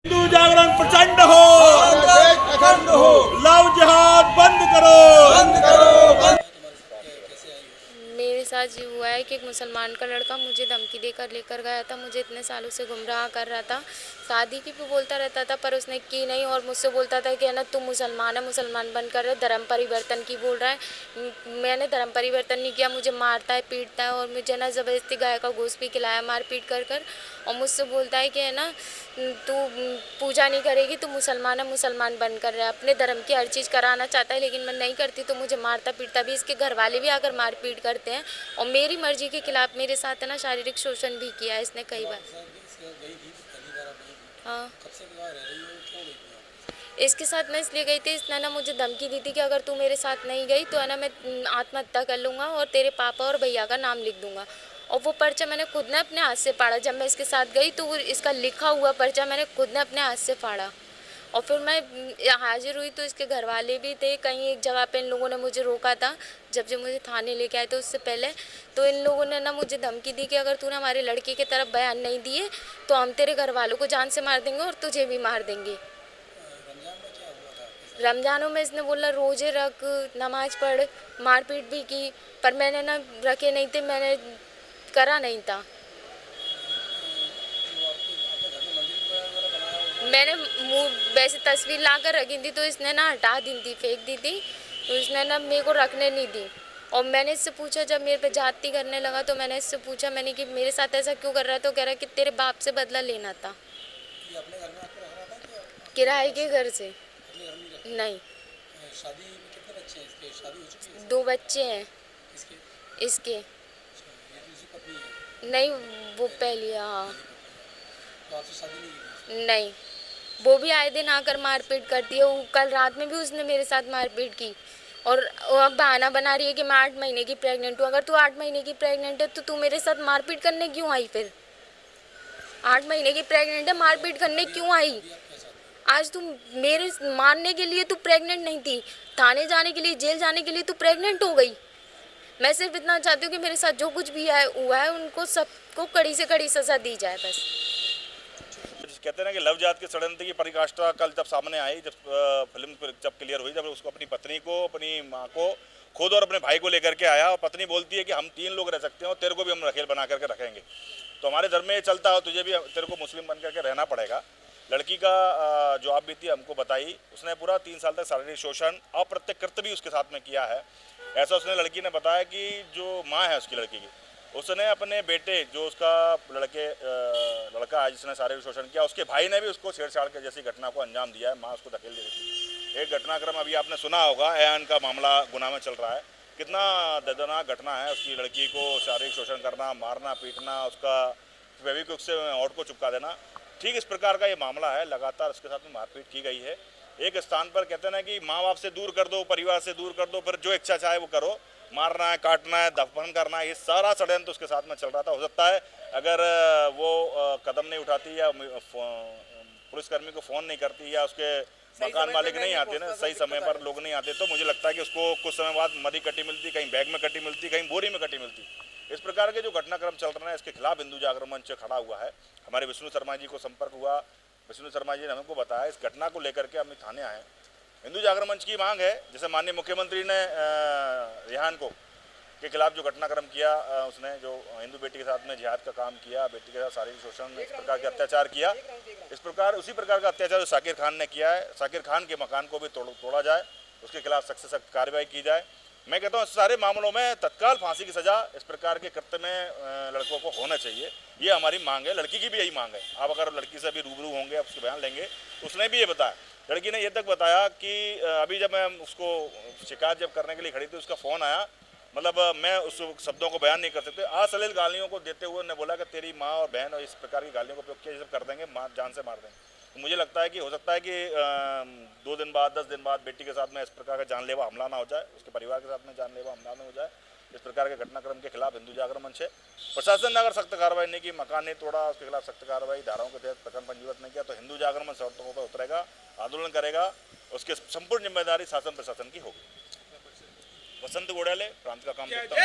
हिंदू जागरण प्रचंड हो, अखंड हो। लव जिहाद बंद करो, बंद करो। मेरे साथ ये हुआ है कि एक मुसलमान का लड़का मुझे धमकी देकर लेकर गया था। मुझे इतने सालों से गुमराह कर रहा था, शादी की भी बोलता रहता था पर उसने की नहीं। और मुझसे बोलता था कि है ना, तुम मुसलमान है, मुसलमान बन कर धर्म परिवर्तन की बोल रहा है। मैंने धर्म परिवर्तन नहीं किया। मुझे मारता है, पीटता है और मुझे ना ज़बरदस्ती गाय का गोश्त भी खिलाया मार पीट कर। और मुझसे बोलता है कि है ना, तू पूजा नहीं करेगी, तू मुसलमान है, मुसलमान बन कर रहा है। अपने धर्म की हर चीज़ कराना चाहता है लेकिन मैं नहीं करती तो मुझे मारता पीटता भी। इसके घर वाले भी आकर मार पीट करते हैं और मेरी मर्जी के खिलाफ मेरे साथ है ना शारीरिक शोषण भी किया है इसने कई बार। हाँ, इसके साथ मैं इसलिए गई थी, इसने ना मुझे धमकी दी थी कि अगर तू मेरे साथ नहीं गई तो है ना मैं आत्महत्या कर लूँगा और तेरे पापा और भैया का नाम लिख दूँगा। और वो पर्चा मैंने खुद ने अपने हाथ से फाड़ा। जब मैं इसके साथ गई तो वो इसका लिखा हुआ पर्चा मैंने खुद ने अपने हाथ से फाड़ा। और फिर मैं हाजिर हुई तो इसके घर वाले भी थे। कहीं एक जगह पे इन लोगों ने मुझे रोका था, जब मुझे थाने लेके आए थे उससे पहले। तो इन लोगों ने ना मुझे धमकी दी कि अगर तूने हमारे लड़के की तरफ बयान नहीं दिए तो हम तेरे घर वालों को जान से मार देंगे और तुझे भी मार देंगे। रमज़ानों में इसने बोला रोज़े रख, नमाज पढ़, मारपीट भी की। पर मैंने ना रखे नहीं थे, मैंने करा नहीं था। मैंने मुँह वैसे तस्वीर ला कर रखी थी तो इसने ना हटा दी थी, फेंक दी थी। तो इसने ना मेरे को रखने नहीं दी। और मैंने इससे पूछा, जब मेरे पे जाती करने लगा तो मैंने इससे पूछा, मैंने कि मेरे साथ ऐसा क्यों कर रहा है। तो कह रहा है कि तेरे बाप से बदला लेना था। किराए के घर से नहीं। शादी में कितने बच्चे हैं इसके? शादी हो चुकी है? 2 बच्चे हैं इसके? इसके। ये दूसरी पत्नी है? नहीं, वो पहली। हाँ, तो आपसे शादी नहीं की? नहीं, वो भी आए दिन आकर मारपीट करती है। वो कल रात में भी उसने मेरे साथ मारपीट की। और वो अब बहाना बना रही है कि मैं 8 महीने की प्रेग्नेंट हूँ। अगर तू 8 महीने की प्रेग्नेंट है तो तू मेरे साथ मारपीट करने क्यों आई फिर? 8 महीने की प्रेग्नेंट है, मारपीट करने क्यों आई? आज तुम मेरे मारने के लिए तू प्रेग्नेंट नहीं थी, थाने जाने के लिए, जेल जाने के लिए तू प्रेग्नेंट हो गई। मैं सिर्फ इतना चाहती हूँ कि मेरे साथ जो कुछ भी हुआ है उनको सबको कड़ी से कड़ी सजा दी जाए बस। कहते हैं ना कि लव जिहाद के षड्यंत्र की पराकाष्ठा कल जब सामने आई, जब फिल्म जब क्लियर हुई, जब उसको अपनी पत्नी को, अपनी माँ को, खुद और अपने भाई को लेकर के आया और पत्नी बोलती है कि हम 3 लोग रह सकते हैं और तेरे को भी हम रखेल बना करके रखेंगे। तो हमारे धर्म में ये चलता है, तुझे भी, तेरे को मुस्लिम बन करके रहना पड़ेगा। लड़की का जवाब भी थी, हमको बताई। उसने पूरा 3 साल तक शारीरिक शोषण, अप्रत्यकृत भी उसके साथ में किया है। ऐसा उसने, लड़की ने बताया कि जो माँ है उसकी लड़की की, उसने अपने बेटे, जो उसका लड़का है जिसने शारीरिक शोषण किया, उसके भाई ने भी उसको छेड़छाड़ के जैसी घटना को अंजाम दिया है। माँ उसको धकेल दे रही थी। एक घटनाक्रम अभी आपने सुना होगा, एन का मामला गुना में चल रहा है। कितना दर्दनाक घटना है, उसकी लड़की को शारीरिक शोषण करना, मारना पीटना, उसका फेविक्विक से होंठ को चिपका देना। ठीक इस प्रकार का ये मामला है, लगातार उसके साथ में मारपीट की गई है। एक स्थान पर कहते हैं ना कि माँ बाप से दूर कर दो, परिवार से दूर कर दो, फिर जो इच्छा चाहे वो करो, मारना है, काटना है, दफन करना है, ये सारा षड्यंत्र उसके साथ में चल रहा था। हो सकता है अगर वो कदम नहीं उठाती या पुलिसकर्मी को फ़ोन नहीं करती या उसके मकान मालिक नहीं आते ना, सही समय पर लोग नहीं आते, तो मुझे लगता है कि उसको कुछ समय बाद मरी कटी मिलती, कहीं बैग में कटी मिलती, कहीं बोरी में कटी मिलती। इस प्रकार के जो घटनाक्रम चल रहे हैं, इसके खिलाफ हिंदू जागरण मंच खड़ा हुआ है। हमारे विष्णु शर्मा जी को संपर्क हुआ, विष्णु शर्मा जी ने हमको बताया, इस घटना को लेकर के हम थाने आए। हिंदू जागरण मंच की मांग है, जैसे माननीय मुख्यमंत्री ने रेहान को के खिलाफ जो घटनाक्रम किया, उसने जो हिंदू बेटी के साथ में जिहाद का काम किया, बेटी के साथ शारीरिक शोषण, इस प्रकार के अत्याचार किया, इस प्रकार उसी प्रकार का अत्याचार जो शाकिर खान ने किया है, शाकिर खान के मकान को भी तोड़ा जाए, उसके खिलाफ सख्त से सख्त कार्रवाई की जाए। मैं कहता हूँ सारे मामलों में तत्काल फांसी की सज़ा इस प्रकार के कृत्य में लड़कों को होना चाहिए, ये हमारी मांग है। लड़की की भी यही मांग है। आप अगर लड़की से भी रूबरू होंगे, आप उसके बयान लेंगे, उसने भी ये बताया, लड़की ने ये तक बताया कि अभी जब मैं उसको शिकायत जब करने के लिए खड़ी थी, उसका फ़ोन आया, मतलब मैं उस शब्दों को बयान नहीं कर सकते, अश्लील गालियों को देते हुए उन्होंने बोला कि तेरी माँ और बहन, और इस प्रकार की गालियों का उपयोग किया, ये सब कर देंगे, माँ जान से मार देंगे। तो मुझे लगता है कि हो सकता है कि 2 दिन बाद, 10 दिन बाद बेटी के साथ में इस प्रकार का जानलेवा हमला ना हो जाए, उसके परिवार के साथ में जानलेवा हमला ना हो जाए। इस प्रकार के घटनाक्रम के खिलाफ हिंदू जागरण मंच है। प्रशासन ने अगर सख्त कार्रवाई नहीं की, मकान नहीं तोड़ा, उसके खिलाफ सख्त कार्रवाई, धाराओं के तहत प्रकरण पंजीबद्ध नहीं किया, तो हिंदू जागरण मंच सड़कों पर उतरेगा, आंदोलन करेगा। उसकी संपूर्ण जिम्मेदारी शासन प्रशासन की होगी। वसंत गोड़ाले, प्रांत का काम करता हूं।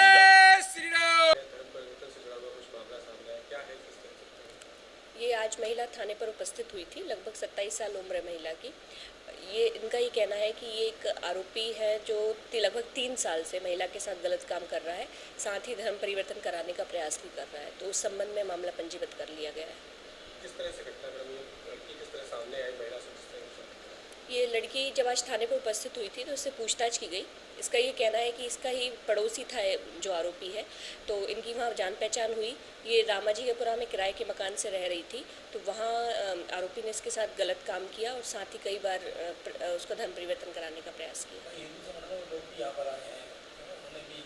ये आज महिला थाने पर उपस्थित हुई थी, लगभग 27 साल उम्र है महिला की। ये इनका ये कहना है कि ये एक आरोपी है जो लगभग 3 साल से महिला के साथ गलत काम कर रहा है, साथ ही धर्म परिवर्तन कराने का प्रयास भी कर रहा है। तो उस संबंध में मामला पंजीबद्ध कर लिया गया है। किस तरह से घटना मैडम, ये लड़की किस तरह सामने आई महिला से, किस तरह से? ये लड़की जब आज थाने पर उपस्थित हुई थी तो उससे पूछताछ की गई। इसका ये कहना है कि इसका ही पड़ोसी था जो आरोपी है, तो इनकी वहाँ जान पहचान हुई। ये रामाजी के पुरा में किराए के मकान से रह रही थी, तो वहाँ आरोपी ने इसके साथ गलत काम किया और साथ ही कई बार उसका धर्म परिवर्तन कराने का प्रयास किया। हिंदू संगठनों के लोग भी यहाँ पर आए हैं, उन्होंने भी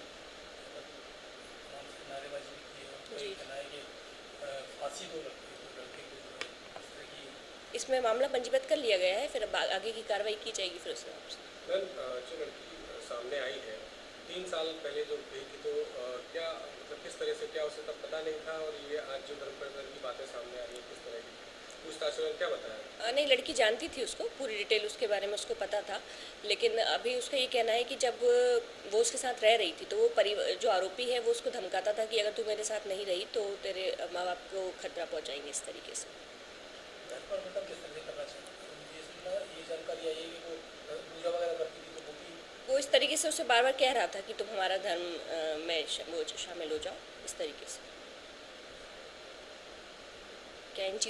नारेबाजी भी की है, उनका ये कहना है कि फांसी दो लड़के को इस तरह की। इसमें मामला पंजीबद्ध कर लिया गया है, फिर अब आगे की कार्रवाई की जाएगी फिर उसमें। मैम, जो लड़की सामने आई है 3 साल पहले जो गई थी, तो क्या मतलब किस तरह से, क्या उसे तब पता नहीं था, और ये आज जो धर्म परिवर्तन की बातें सामने आ रही है किस तरह की पूछताछ में क्या बताया? नहीं, लड़की जानती थी उसको, पूरी डिटेल उसके बारे में उसको पता था, लेकिन अभी उसका ये कहना है कि जब वो उसके साथ रह रही थी तो वो जो आरोपी है वो उसको धमकाता था कि अगर तू मेरे साथ नहीं रही तो तेरे माँ बाप को खतरा पहुँचाएंगे, इस तरीके से। घर पर मतलब किस तरह से करना चाहिए? ये जानकारी आई है कि वो पूजा वगैरह करती थी, तो वो भी वो इस तरीके से उसे बार बार कह रहा था कि तुम हमारा धर्म में शामिल हो जाओ, इस तरीके से। क्या इन चीज़